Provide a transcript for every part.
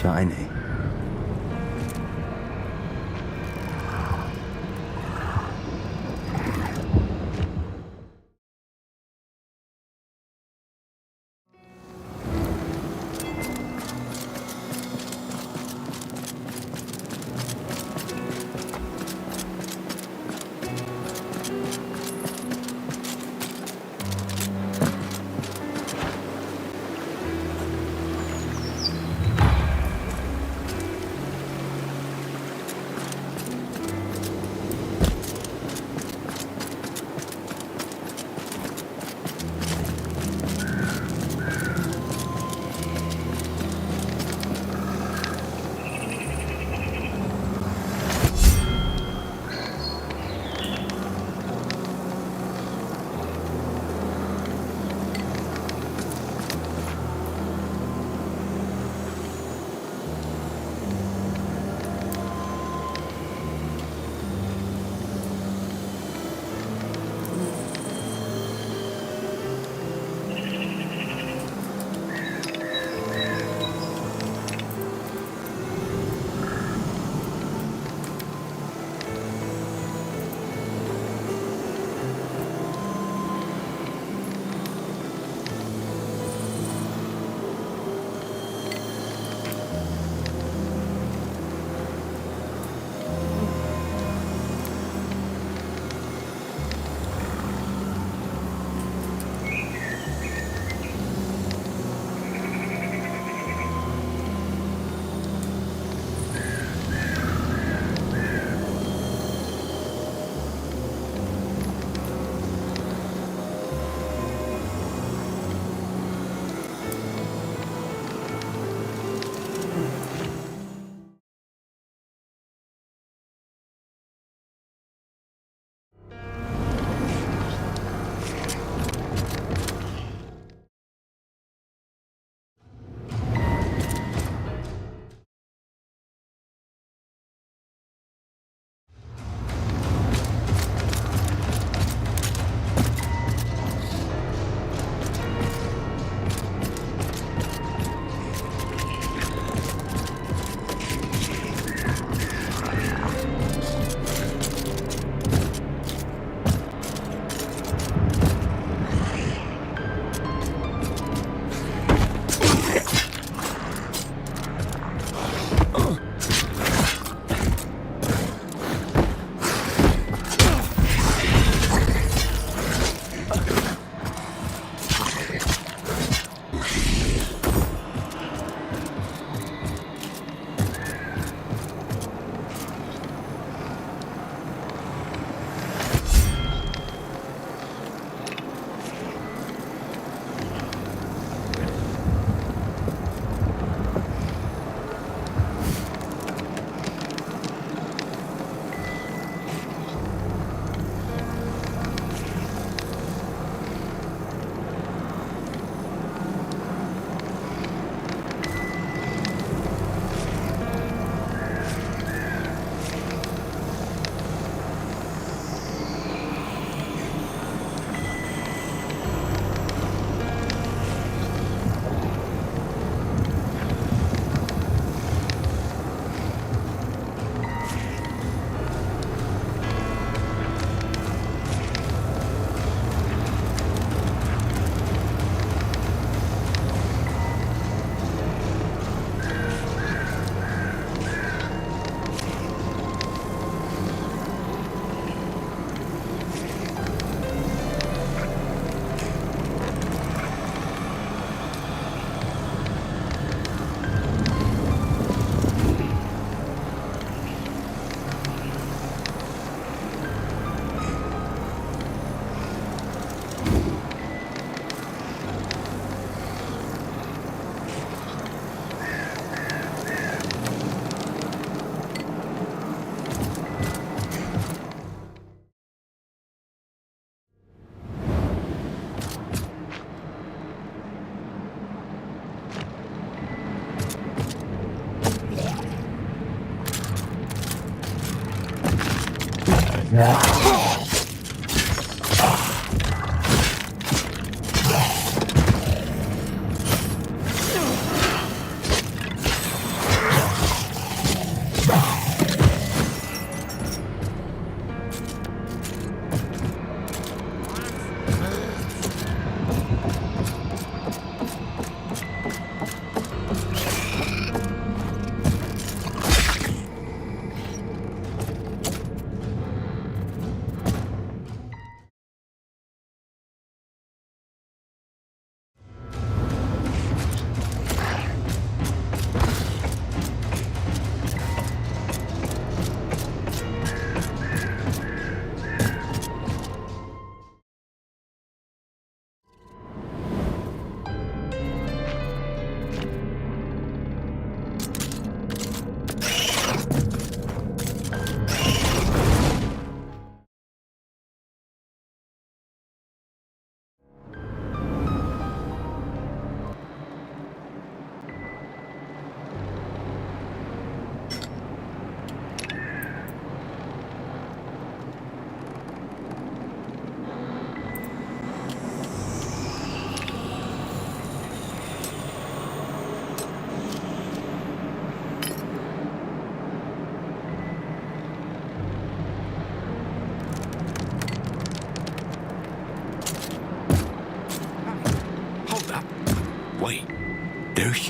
shiny.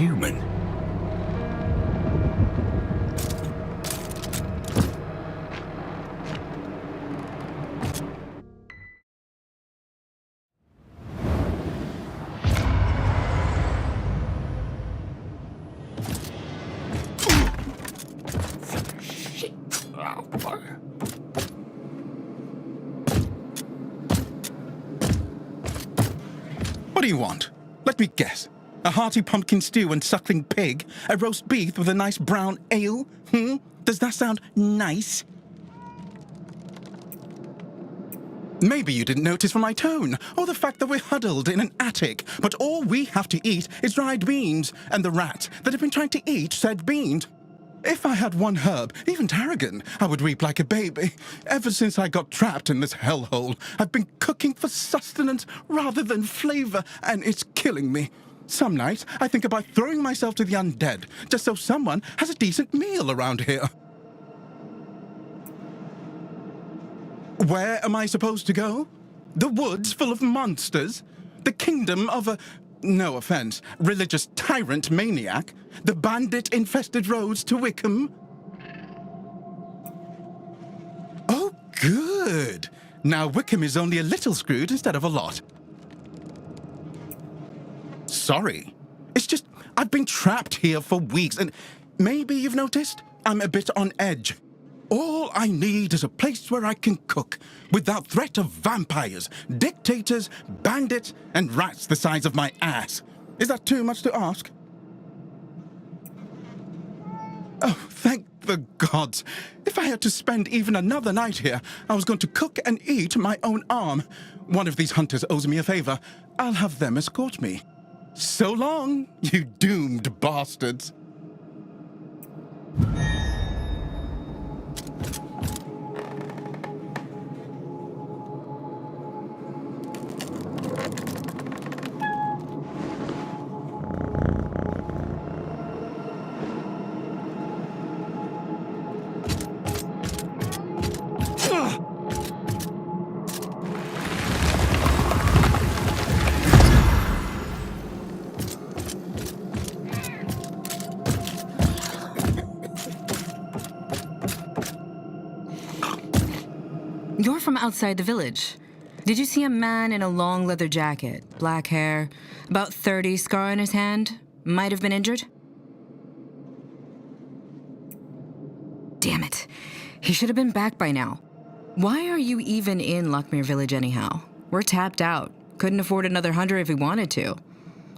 human. What do you want? Let me guess. A hearty pumpkin stew and suckling pig? A roast beef with a nice brown ale? Does that sound nice? Maybe you didn't notice from my tone, or the fact that we're huddled in an attic, but all we have to eat is dried beans, and the rat that have been trying to eat said beans. If I had one herb, even tarragon, I would weep like a baby. Ever since I got trapped in this hellhole, I've been cooking for sustenance rather than flavor, and it's killing me. Some nights, I think about throwing myself to the undead, just so someone has a decent meal around here. Where am I supposed to go? The woods full of monsters? The kingdom of a, no offense, religious tyrant maniac? The bandit-infested roads to Wickham? Oh, good. Now Wickham is only a little screwed instead of a lot. Sorry. It's just, I've been trapped here for weeks, and maybe you've noticed? I'm a bit on edge. All I need is a place where I can cook, without threat of vampires, dictators, bandits, and rats the size of my ass. Is that too much to ask? Oh, thank the gods. If I had to spend even another night here, I was going to cook and eat my own arm. One of these hunters owes me a favor. I'll have them escort me. So long, you doomed bastards. You're from outside the village. Did you see a man in a long leather jacket, black hair, about 30, scar on his hand? Might have been injured? Damn it. He should have been back by now. Why are you even in Lockmere Village anyhow? We're tapped out. Couldn't afford another hunter if we wanted to.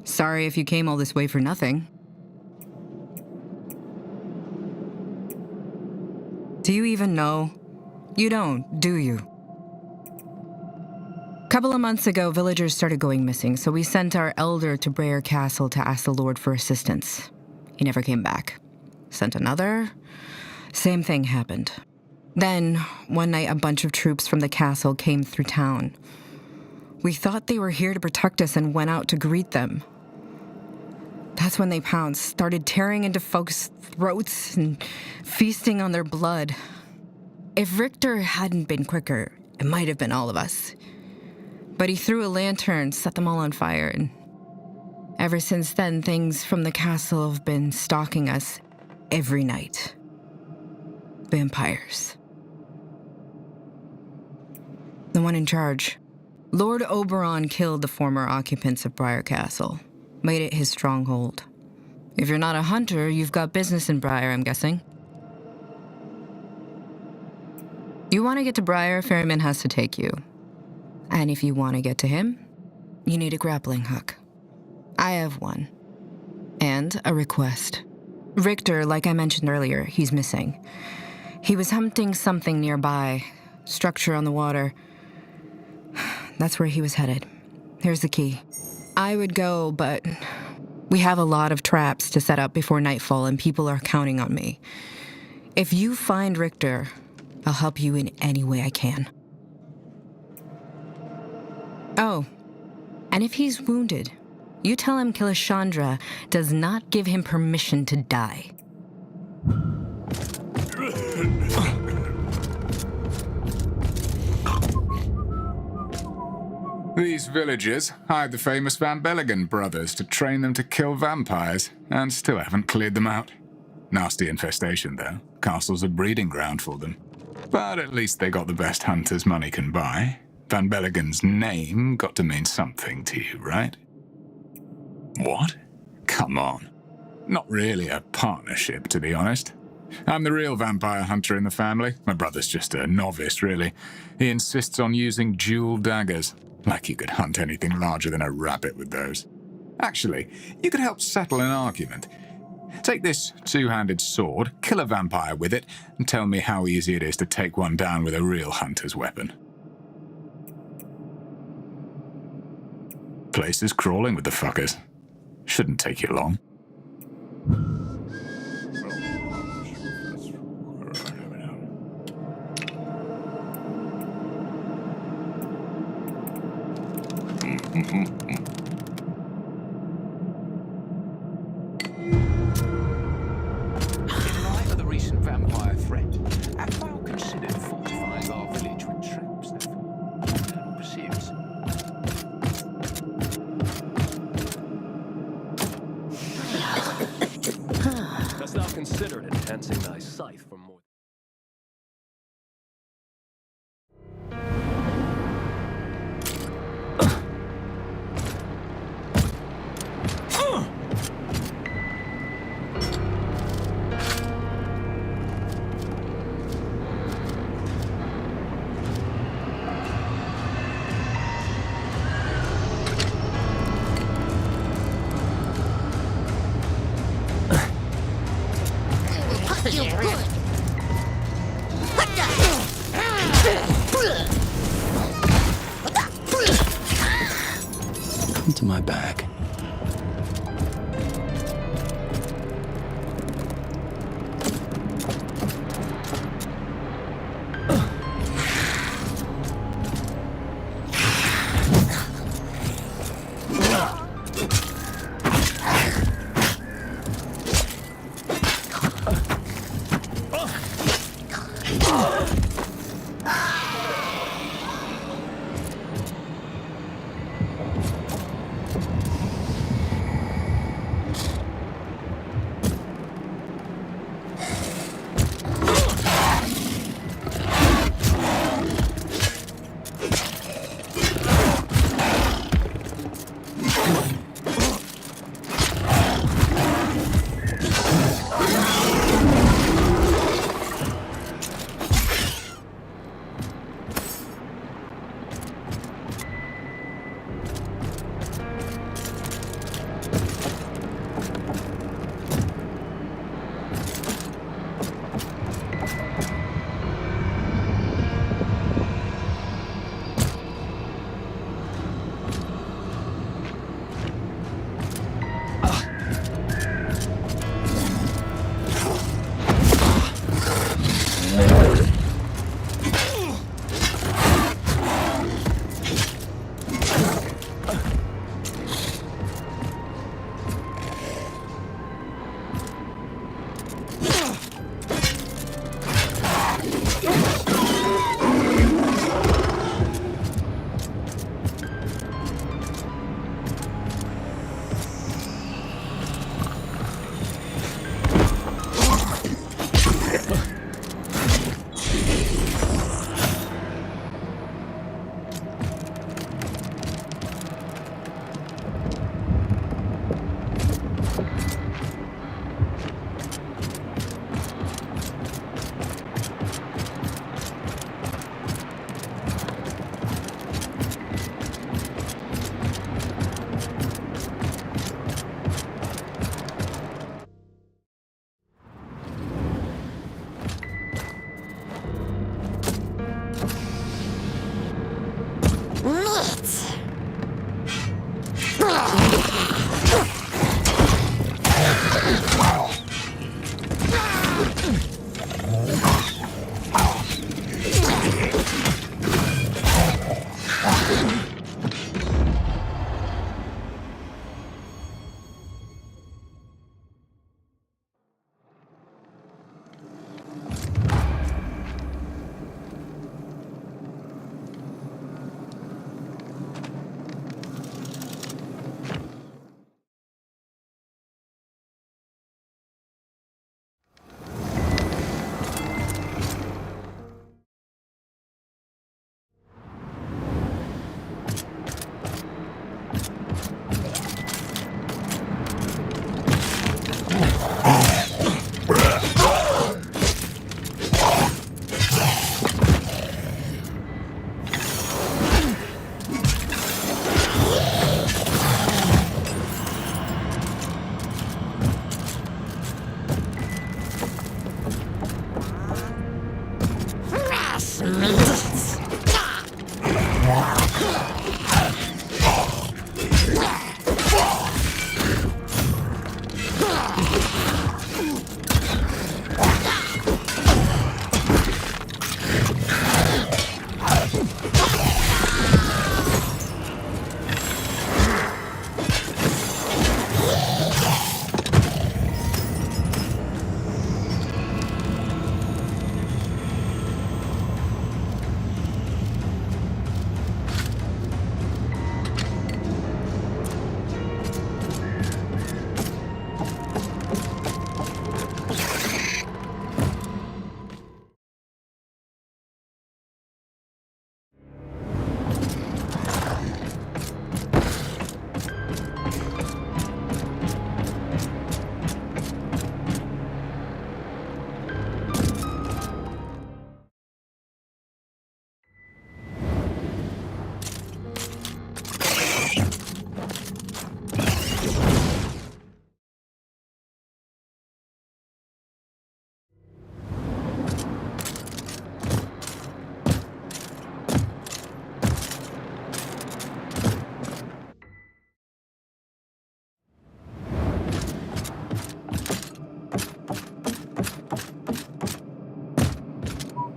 Sorry if you came all this way for nothing. Do you even know? You don't, do you? Couple of months ago, villagers started going missing, so we sent our elder to Briar Castle to ask the Lord for assistance. He never came back. Sent another. Same thing happened. Then, one night, a bunch of troops from the castle came through town. We thought they were here to protect us and went out to greet them. That's when they pounced, started tearing into folks' throats and feasting on their blood. If Richter hadn't been quicker, it might have been all of us. But he threw a lantern, set them all on fire, and ever since then, things from the castle have been stalking us every night. Vampires. The one in charge. Lord Oberon killed the former occupants of Briar Castle, made it his stronghold. If you're not a hunter, you've got business in Briar, I'm guessing. You want to get to Briar, Ferryman has to take you. And if you want to get to him, you need a grappling hook. I have one. And a request. Richter, like I mentioned earlier, he's missing. He was hunting something nearby, structure on the water. That's where he was headed. Here's the key. I would go, but we have a lot of traps to set up before nightfall, and people are counting on me. If you find Richter, I'll help you in any way I can. Oh, and if he's wounded, you tell him Kilishandra does not give him permission to die. These villagers hired the famous Van Belligen brothers to train them to kill vampires, and still haven't cleared them out. Nasty infestation, though. Castle's a breeding ground for them. But at least they got the best hunters money can buy. Van Belligen's name got to mean something to you, right? What? Come on. Not really a partnership, to be honest. I'm the real vampire hunter in the family. My brother's just a novice, really. He insists on using dual daggers. Like you could hunt anything larger than a rabbit with those. Actually, you could help settle an argument. Take this two-handed sword, kill a vampire with it, and tell me how easy it is to take one down with a real hunter's weapon. Place is crawling with the fuckers. Shouldn't take you long. In light of the recent vampire threat, have thou considered fortifying our village with traps that internal pursuits? Hast thou considered enhancing thy scythe for more? Come to my bag.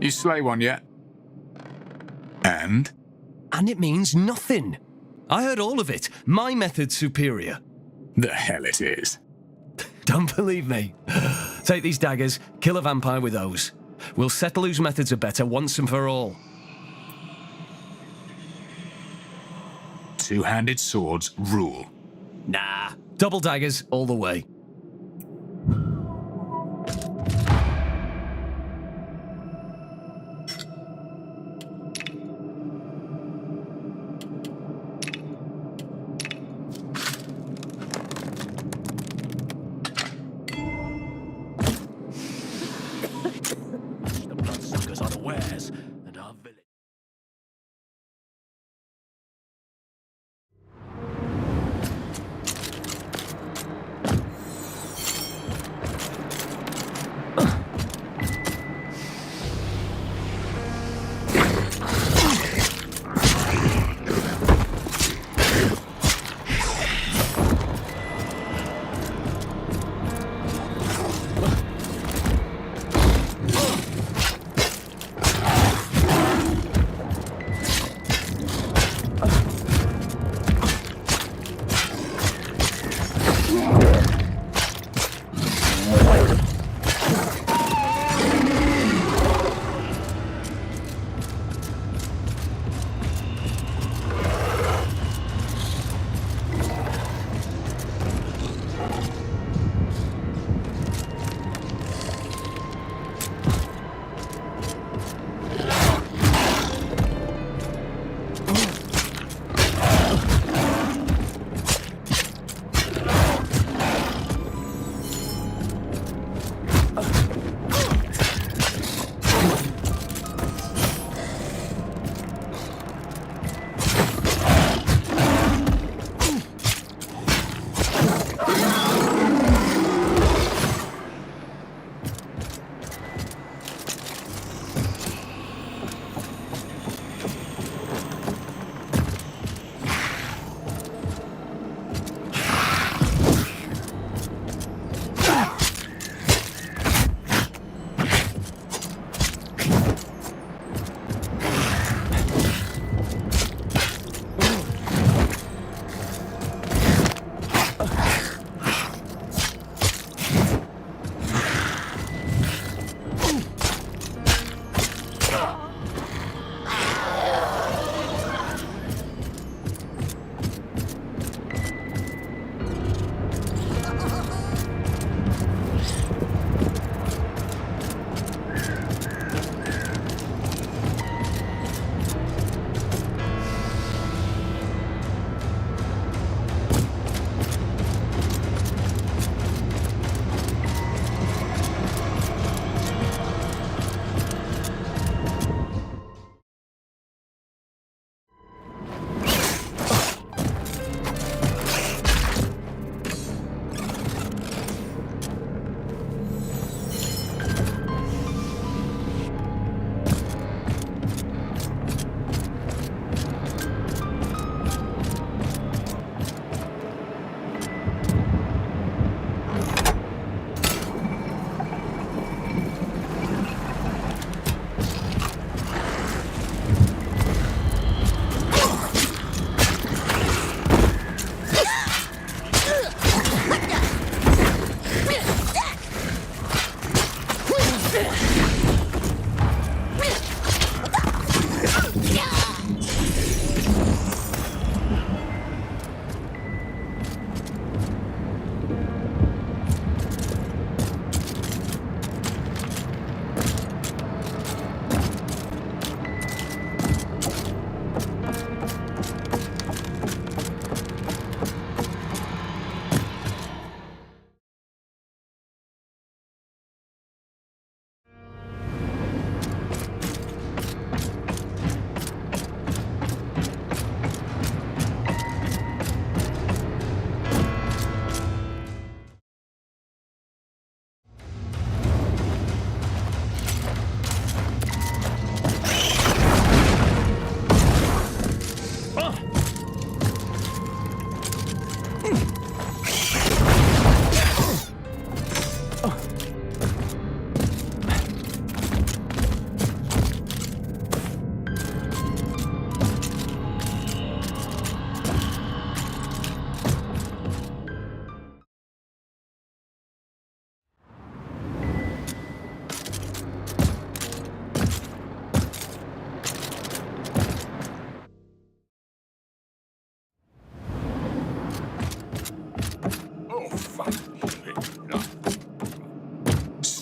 You slay one yet? And? And it means nothing. I heard all of it. My method's superior. The hell it is. Don't believe me. Take these daggers, kill a vampire with those. We'll settle whose methods are better once and for all. Two-handed swords rule. Nah, double daggers all the way. The bloodsuckers are unawares, and our village.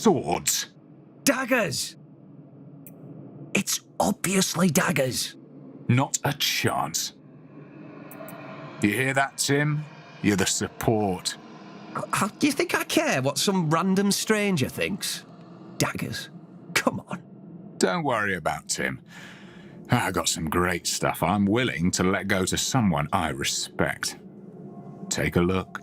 swords. Daggers! It's obviously daggers. Not a chance. You hear that, Tim? You're the support. Do you think I care what some random stranger thinks? Daggers. Come on. Don't worry about Tim. I got some great stuff I'm willing to let go to someone I respect. Take a look.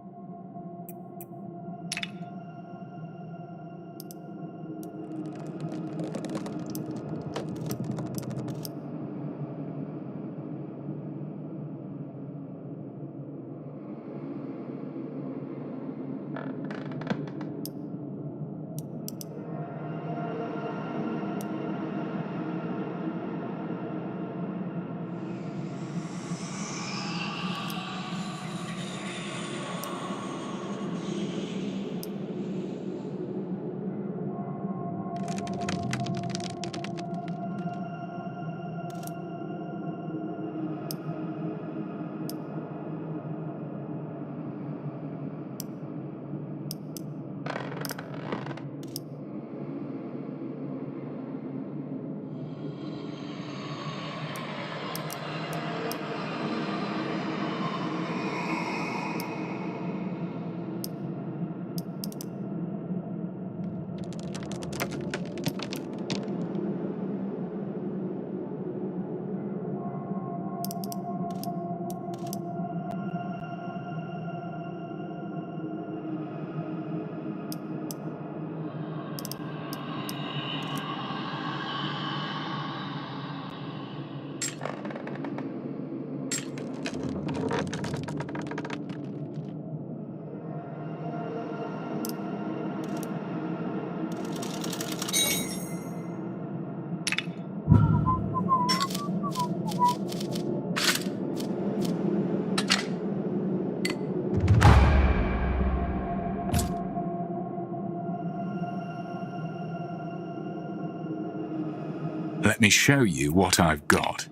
Let me show you what I've got.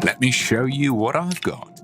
Let me show you what I've got.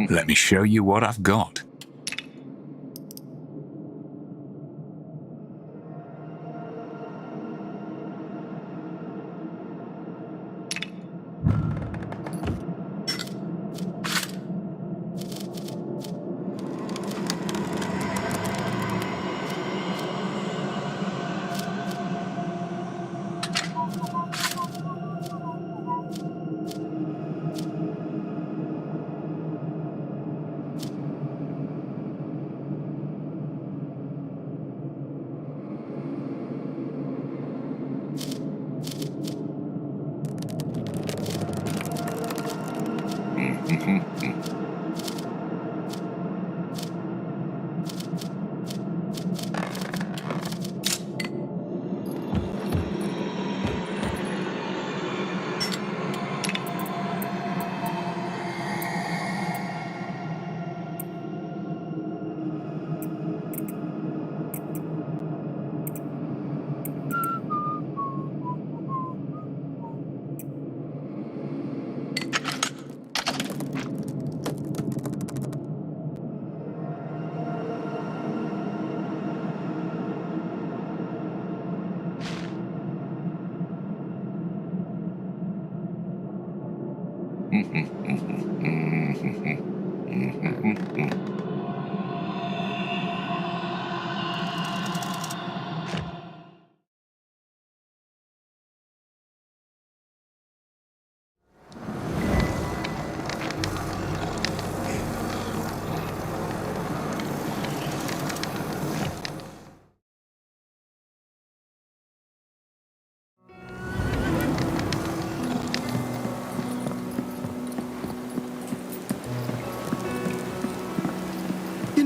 Let me show you what I've got.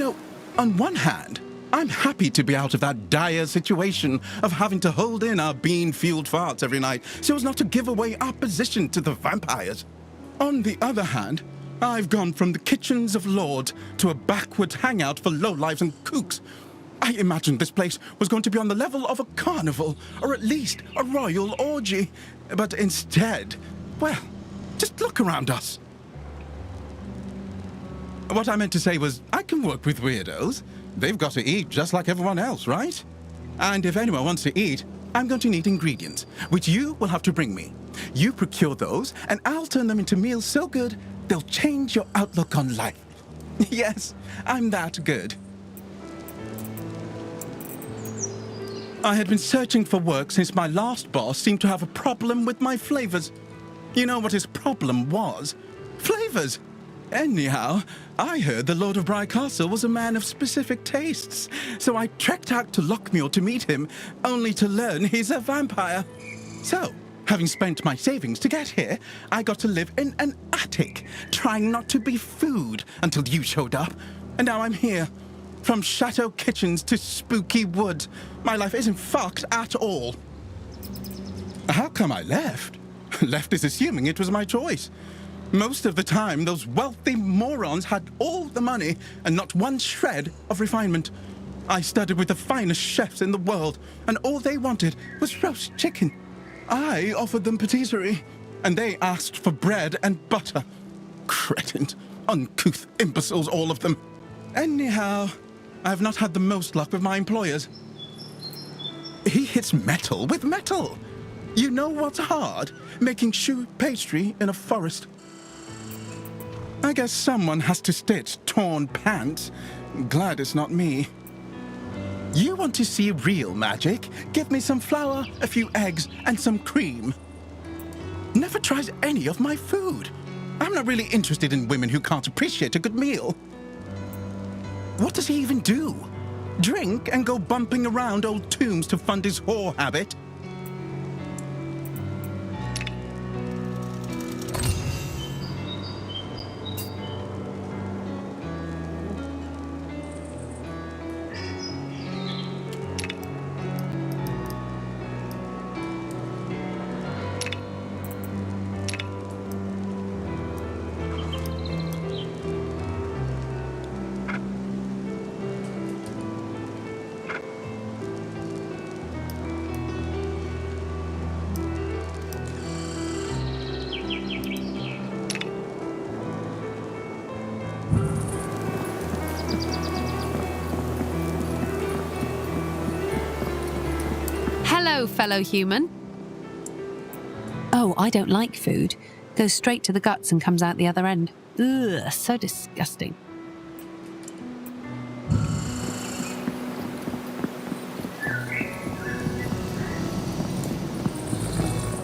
know, on one hand, I'm happy to be out of that dire situation of having to hold in our bean-fueled farts every night so as not to give away our position to the vampires. On the other hand, I've gone from the kitchens of lords to a backward hangout for lowlives and kooks. I imagined this place was going to be on the level of a carnival, or at least a royal orgy. But instead, well, just look around us. What I meant to say was, I can work with weirdos. They've got to eat just like everyone else, right? And if anyone wants to eat, I'm going to need ingredients, which you will have to bring me. You procure those, and I'll turn them into meals so good, they'll change your outlook on life. Yes, I'm that good. I had been searching for work since my last boss seemed to have a problem with my flavors. You know what his problem was? Flavors! Anyhow, I heard the Lord of Briar Castle was a man of specific tastes, so I trekked out to Lockmuir to meet him, only to learn he's a vampire. So, having spent my savings to get here, I got to live in an attic, trying not to be food until you showed up, and now I'm here. From chateau kitchens to spooky woods, my life isn't fucked at all. How come I left? Left is assuming it was my choice. Most of the time, those wealthy morons had all the money and not one shred of refinement. I studied with the finest chefs in the world, and all they wanted was roast chicken. I offered them patisserie, and they asked for bread and butter. Cretins, uncouth imbeciles, all of them. Anyhow, I've not had the most luck with my employers. He hits metal with metal. You know what's hard? Making shoe pastry in a forest. I guess someone has to stitch torn pants. Glad it's not me. You want to see real magic? Give me some flour, a few eggs, and some cream. Never tries any of my food. I'm not really interested in women who can't appreciate a good meal. What does he even do? Drink and go bumping around old tombs to fund his whore habit? Hello, fellow human. Oh, I don't like food. Goes straight to the guts and comes out the other end. Ugh, so disgusting.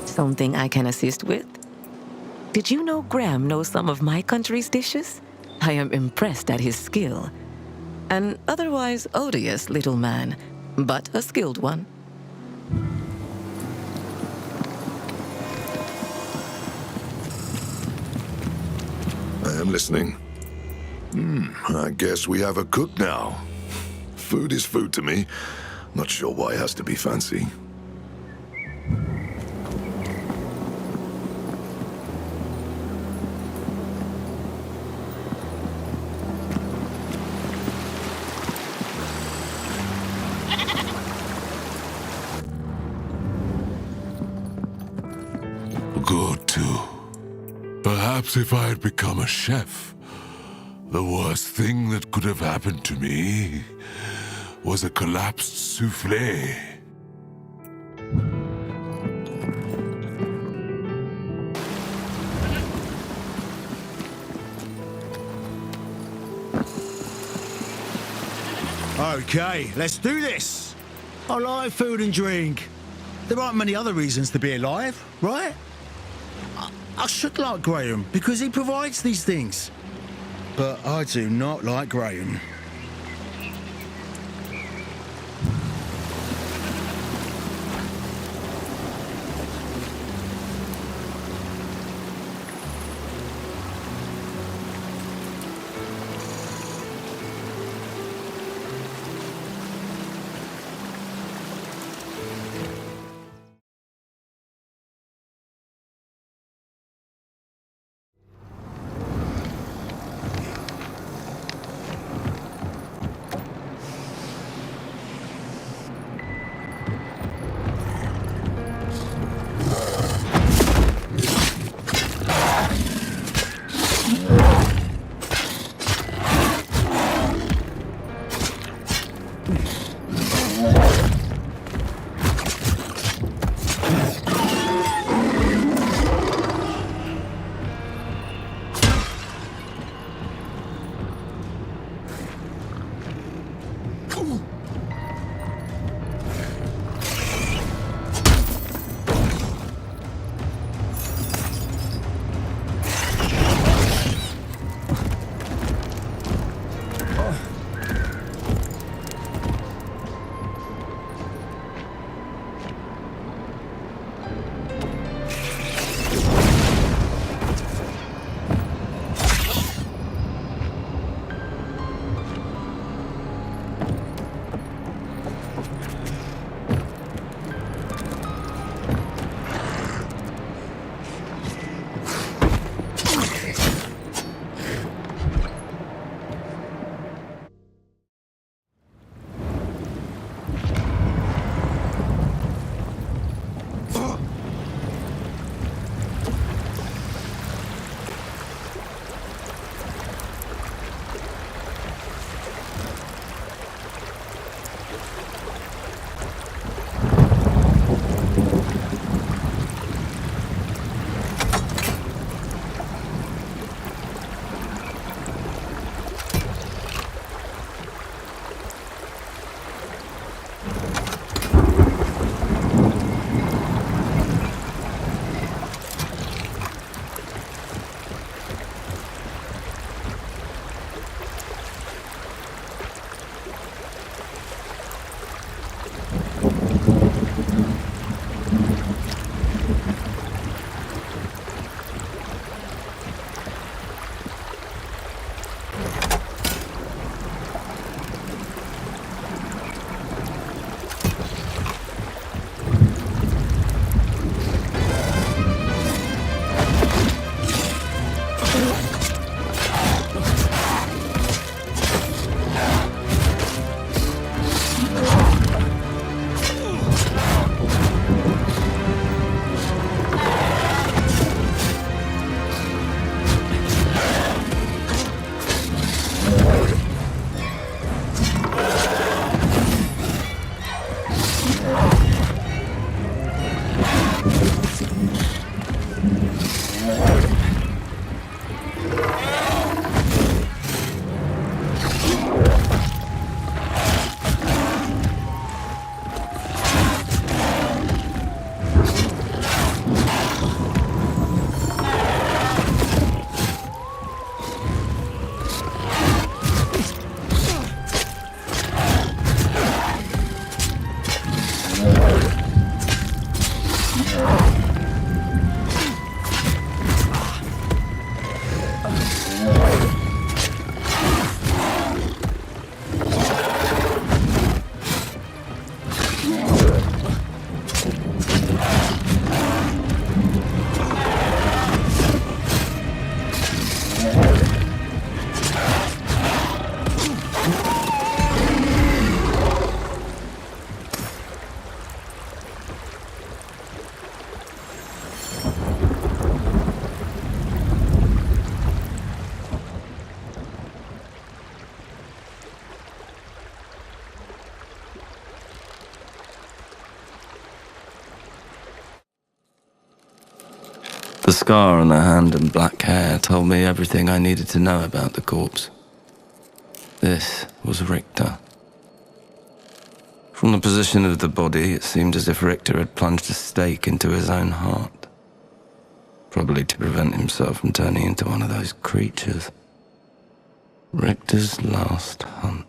Something I can assist with? Did you know Graham knows some of my country's dishes? I am impressed at his skill. An otherwise odious little man, but a skilled one. I am listening. I guess we have a cook now. Food is food to me. Not sure why it has to be fancy. Good too. Perhaps if I had become a chef, the worst thing that could have happened to me was a collapsed souffle. Okay, let's do this. I like food and drink. There aren't many other reasons to be alive, right? I should like Graham because he provides these things. But I do not like Graham. The scar on the hand and black hair told me everything I needed to know about the corpse. This was Richter. From the position of the body, it seemed as if Richter had plunged a stake into his own heart. Probably to prevent himself from turning into one of those creatures. Richter's last hunt.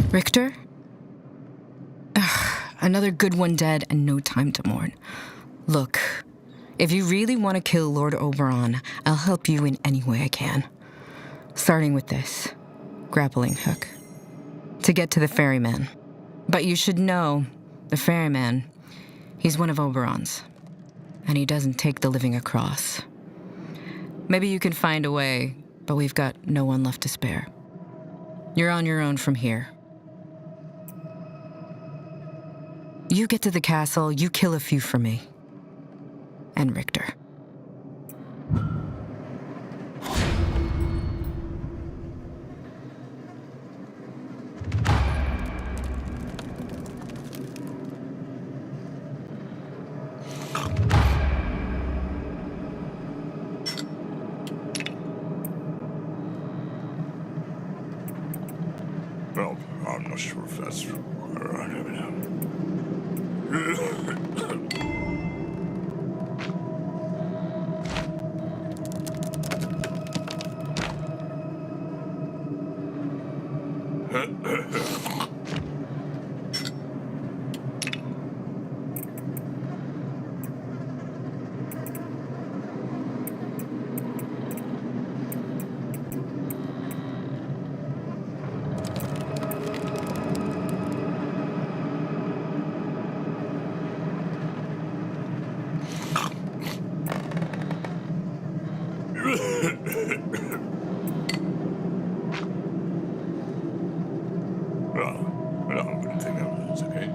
Richter? Ugh, another good one dead and no time to mourn. Look, if you really want to kill Lord Oberon, I'll help you in any way I can. Starting with this grappling hook to get to the ferryman. But you should know, the ferryman, he's one of Oberon's, and he doesn't take the living across. Maybe you can find a way, but we've got no one left to spare. You're on your own from here. You get to the castle, you kill a few for me. And Richter. Well, I'm not sure if that's right. Well, I wouldn't think that was okay.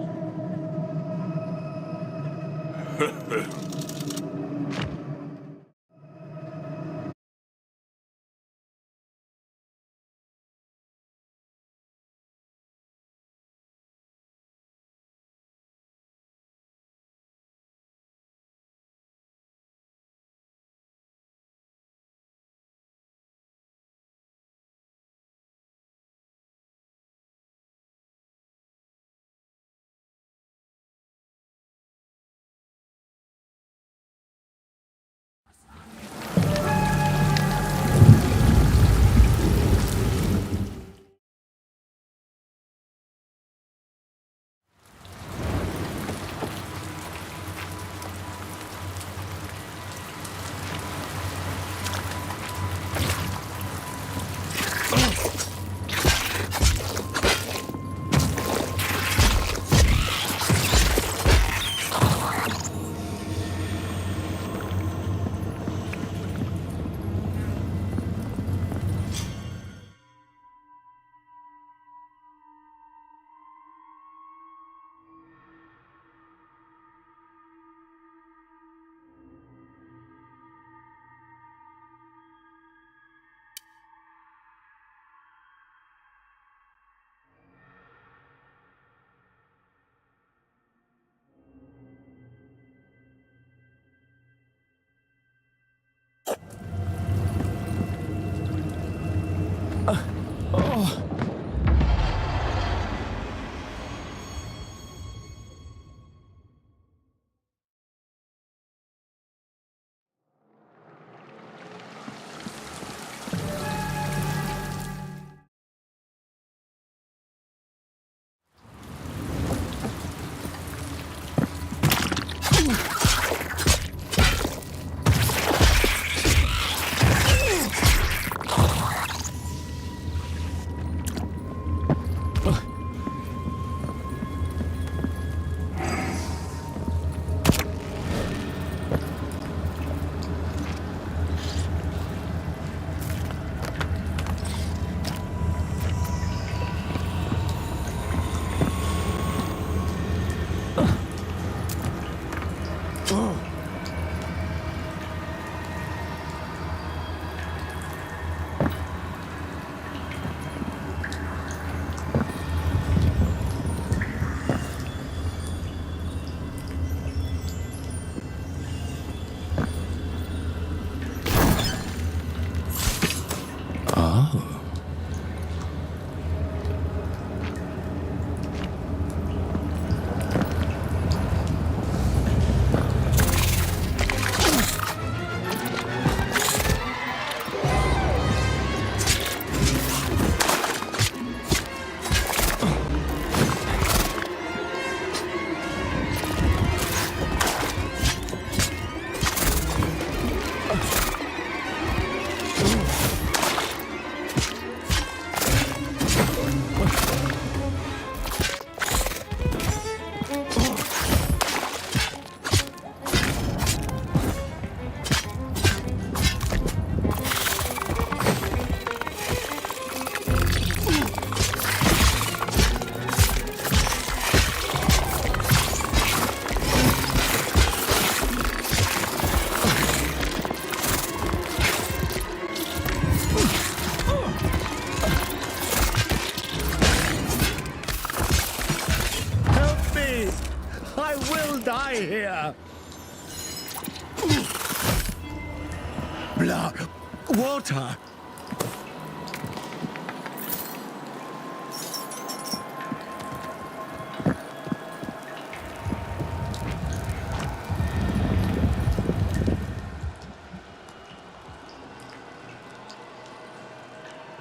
Blood. Water.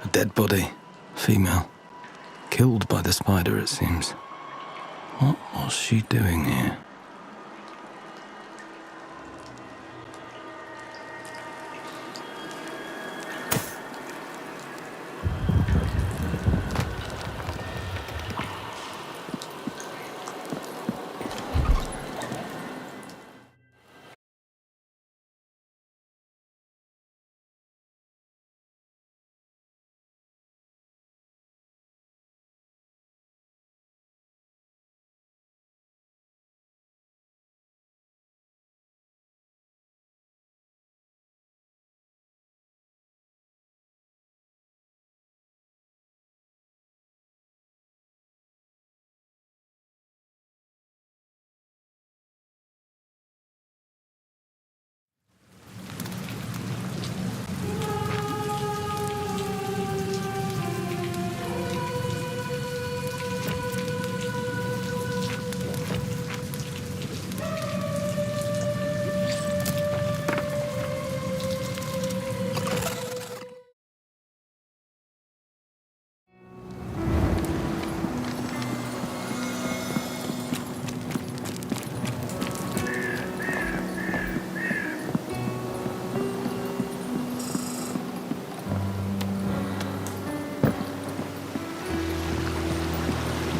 A dead body. Female. Killed by the spider, it seems. What was she doing here?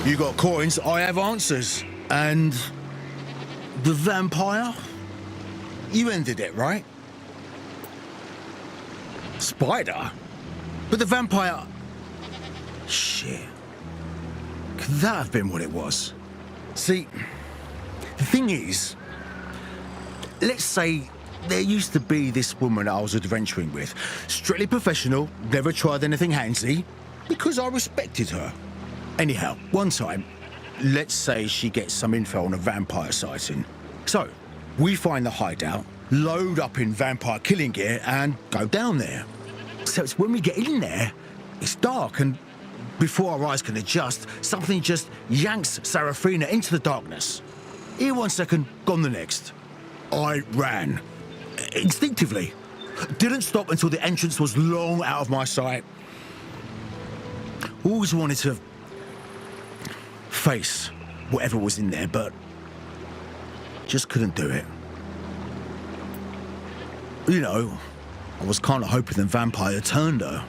You got coins, I have answers. And the vampire? You ended it, right? Spider? But the vampire... Shit. Could that have been what it was? See, the thing is, let's say there used to be this woman I was adventuring with. Strictly professional, never tried anything handsy, because I respected her. Anyhow, one time, let's say she gets some info on a vampire sighting. So, we find the hideout, load up in vampire killing gear, and go down there. So it's when we get in there, it's dark, and before our eyes can adjust, something just yanks Serafina into the darkness. Here one second, gone the next. I ran. Instinctively. Didn't stop until the entrance was long out of my sight. Always wanted to face whatever was in there, but just couldn't do it. You know, I was kind of hoping the vampire turned her.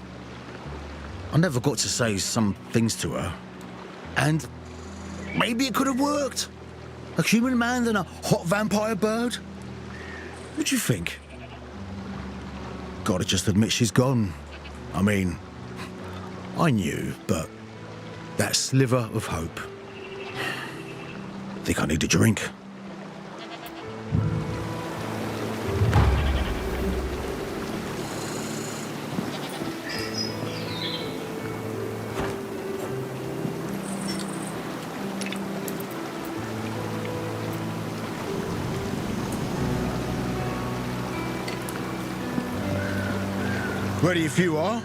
I never got to say some things to her. And maybe it could have worked. A human man and a hot vampire bird? What do you think? Gotta just admit she's gone. I mean, I knew, but that sliver of hope. Think I need a drink. Ready if you are.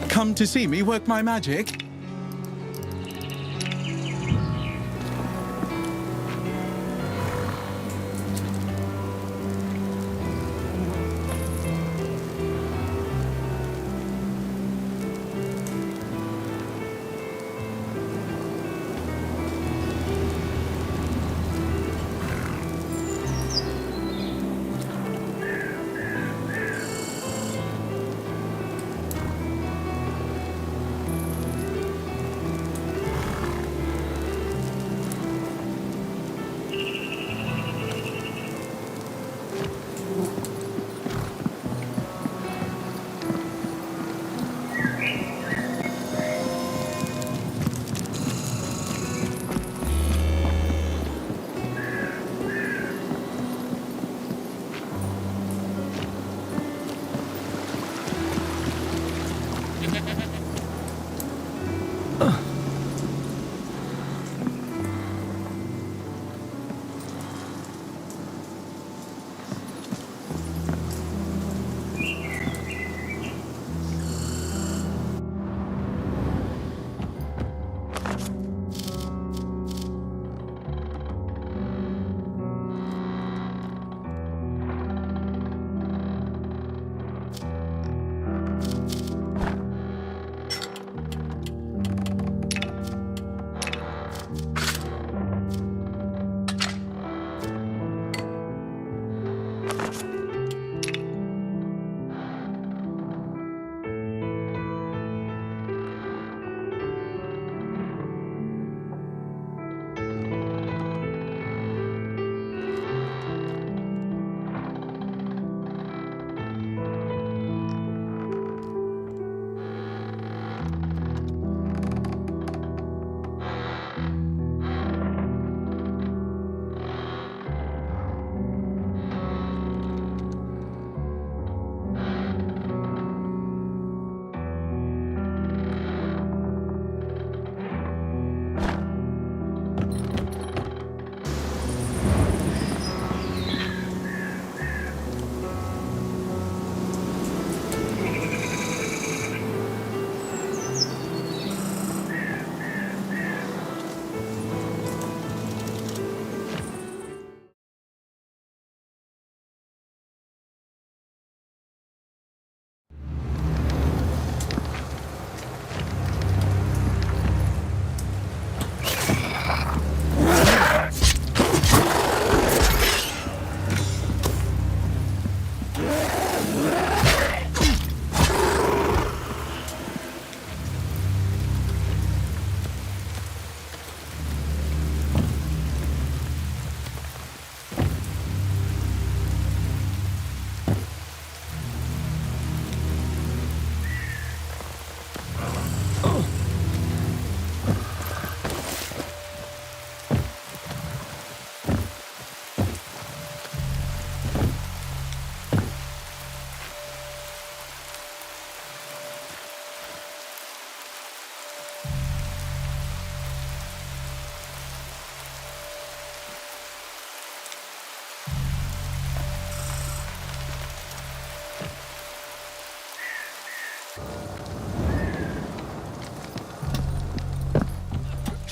Come to see me work my magic?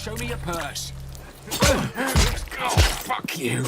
Show me your purse. Oh, fuck you.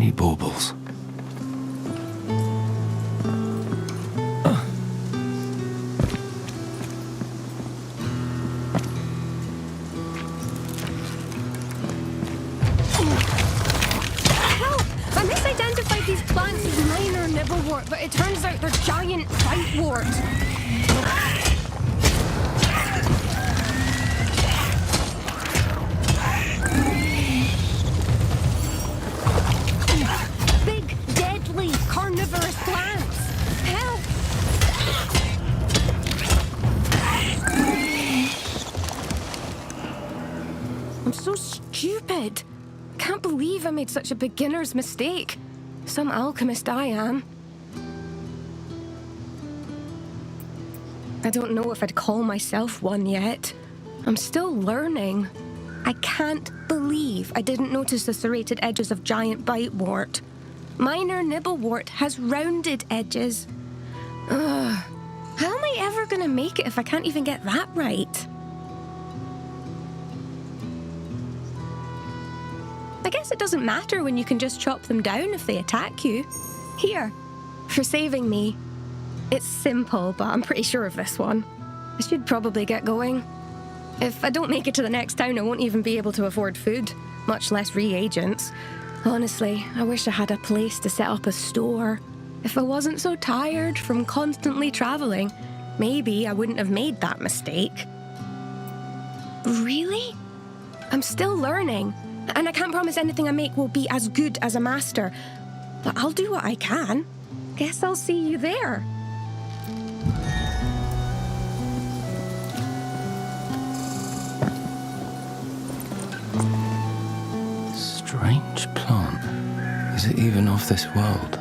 tiny baubles. Help! I misidentified these plants as minor nibblewort, but it turns out they're giant bitewort. Big, deadly, carnivorous plants. Help! I'm so stupid. Can't believe I made such a beginner's mistake. Some alchemist I am. I don't know if I'd call myself one yet. I'm still learning. I can't believe I didn't notice the serrated edges of giant bitewort. Minor nibblewort has rounded edges. Ugh. How am I ever gonna make it if I can't even get that right? I guess it doesn't matter when you can just chop them down if they attack you. Here, for saving me. It's simple, but I'm pretty sure of this one. I should probably get going. If I don't make it to the next town, I won't even be able to afford food, much less reagents. Honestly, I wish I had a place to set up a store. If I wasn't so tired from constantly traveling, maybe I wouldn't have made that mistake. Really? I'm still learning. And I can't promise anything I make will be as good as a master. But I'll do what I can. Guess I'll see you there. Strange plant. Is it even of this world?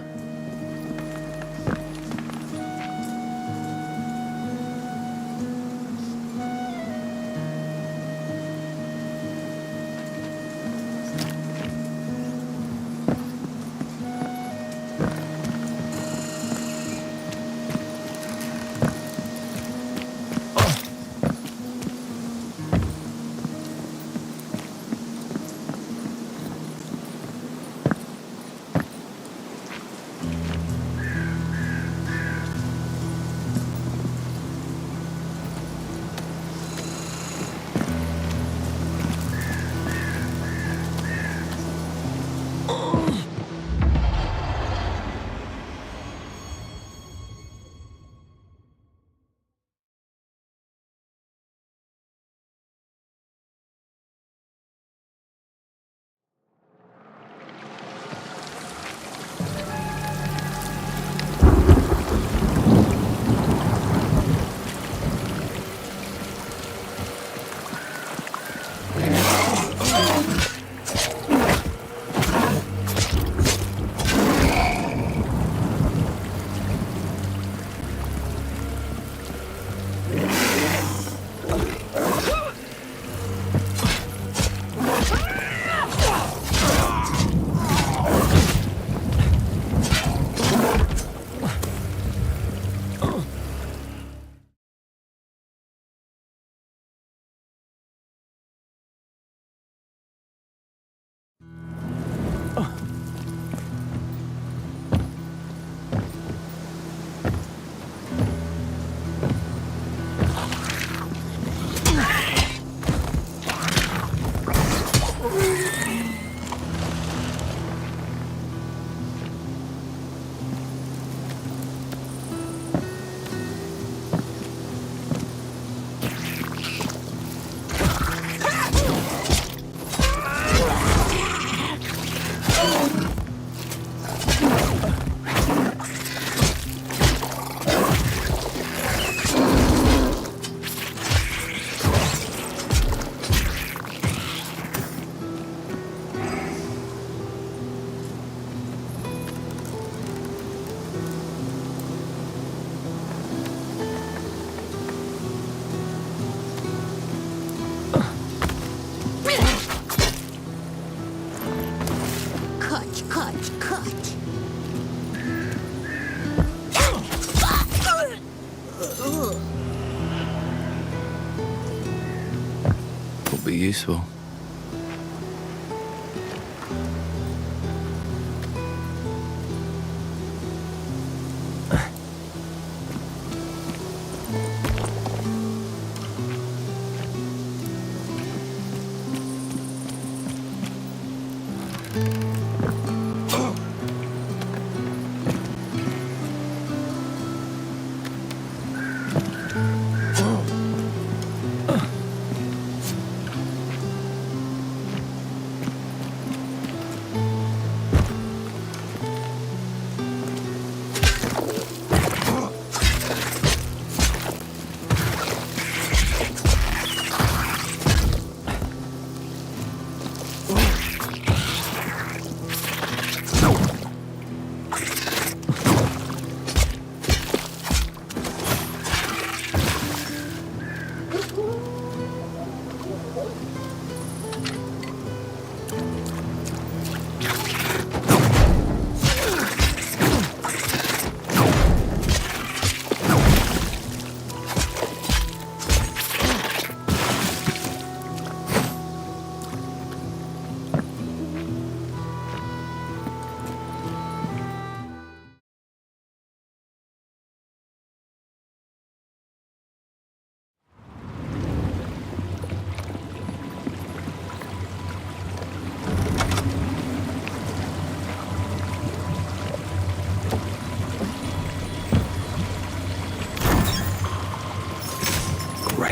Be useful.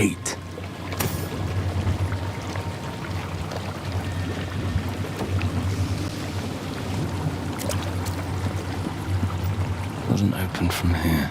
Great. Doesn't open from here.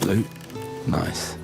Loot? Nice.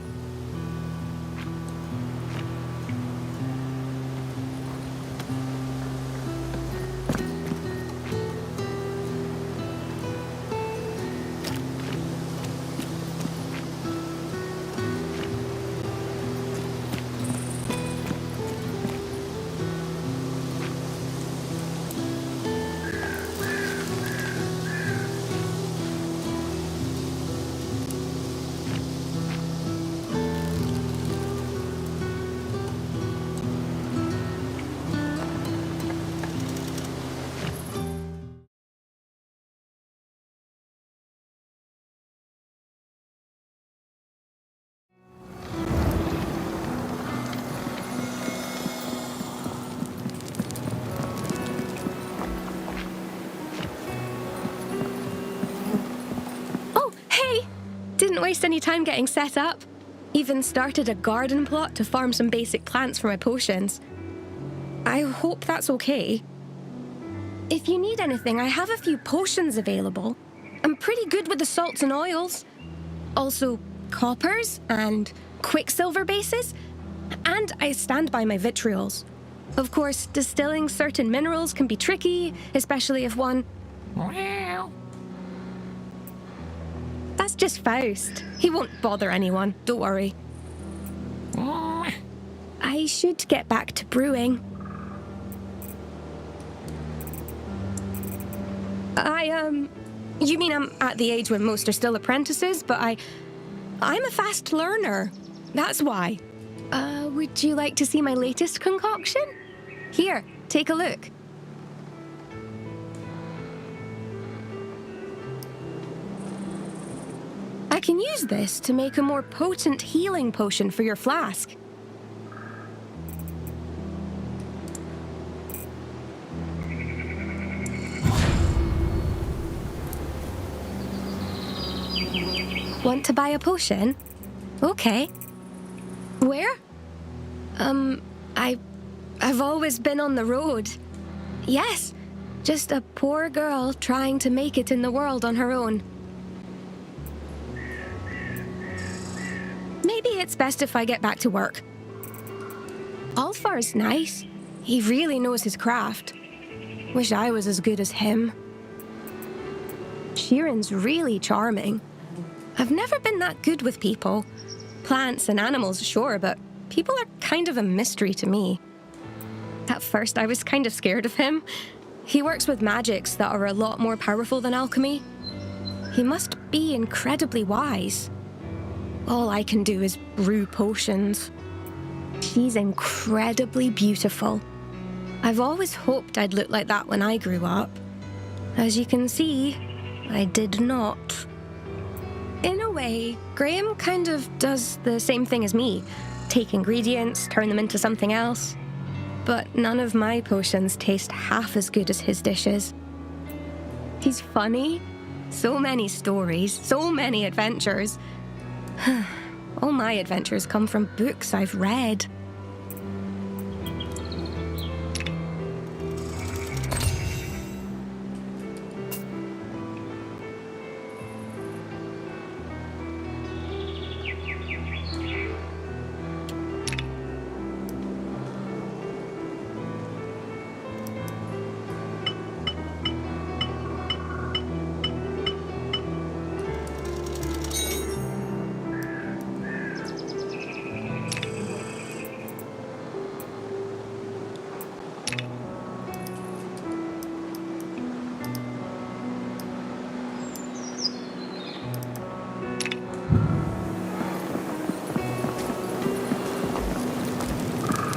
Didn't waste any time getting set up. Even started a garden plot to farm some basic plants for my potions. I hope that's okay. If you need anything, I have a few potions available. I'm pretty good with the salts and oils. Also, coppers and quicksilver bases. And I stand by my vitriols. Of course, distilling certain minerals can be tricky, especially if one... That's just Faust. He won't bother anyone, don't worry. I should get back to brewing. You mean I'm at the age when most are still apprentices, but I'm a fast learner. That's why. Would you like to see my latest concoction? Here, take a look. I can use this to make a more potent healing potion for your flask. Want to buy a potion? Okay. Where? I've always been on the road. Yes, just a poor girl trying to make it in the world on her own. Maybe it's best if I get back to work. Alfar's nice. He really knows his craft. Wish I was as good as him. Sheeran's really charming. I've never been that good with people. Plants and animals, sure, but people are kind of a mystery to me. At first, I was kind of scared of him. He works with magics that are a lot more powerful than alchemy. He must be incredibly wise. All I can do is brew potions. She's incredibly beautiful. I've always hoped I'd look like that when I grew up. As you can see, I did not. In a way, Graham kind of does the same thing as me. Take ingredients, turn them into something else. But none of my potions taste half as good as his dishes. He's funny. So many stories, so many adventures. All my adventures come from books I've read.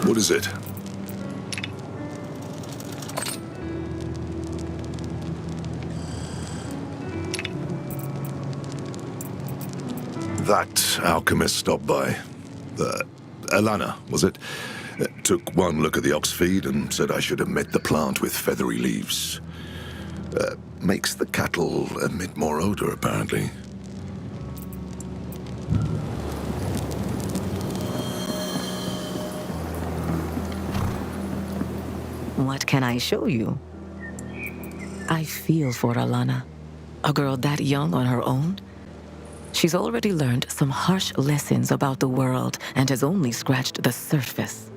What is it? That alchemist stopped by. Alana, was it? Took one look at the ox feed and said I should emit the plant with feathery leaves. Makes the cattle emit more odor, apparently. What can I show you? I feel for Alana. A girl that young on her own. She's already learned some harsh lessons about the world and has only scratched the surface.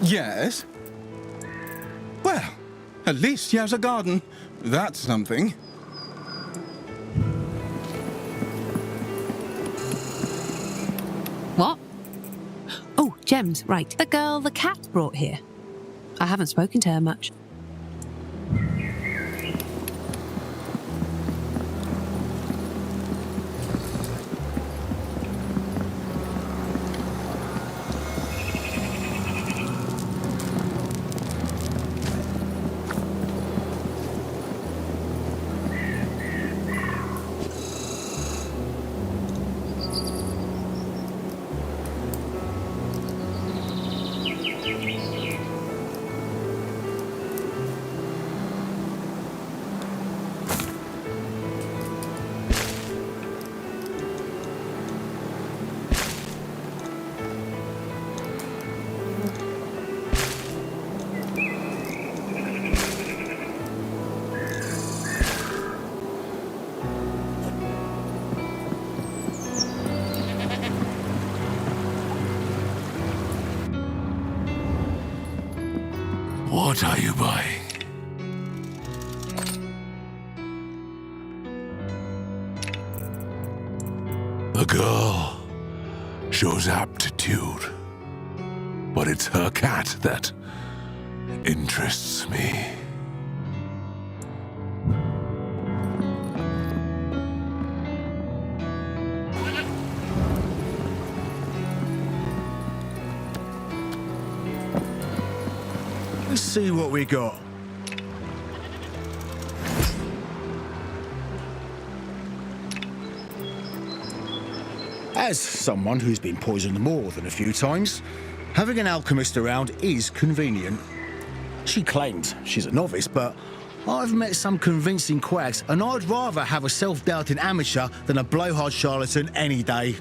Yes? Well, at least she has a garden. That's something. What? Oh, Gems, right. The girl the cat brought here. I haven't spoken to her much. What are you buying? The girl shows aptitude, but it's her cat that interests me. Let's see what we got. As someone who's been poisoned more than a few times, having an alchemist around is convenient. She claims she's a novice, but I've met some convincing quacks, and I'd rather have a self-doubting amateur than a blowhard charlatan any day.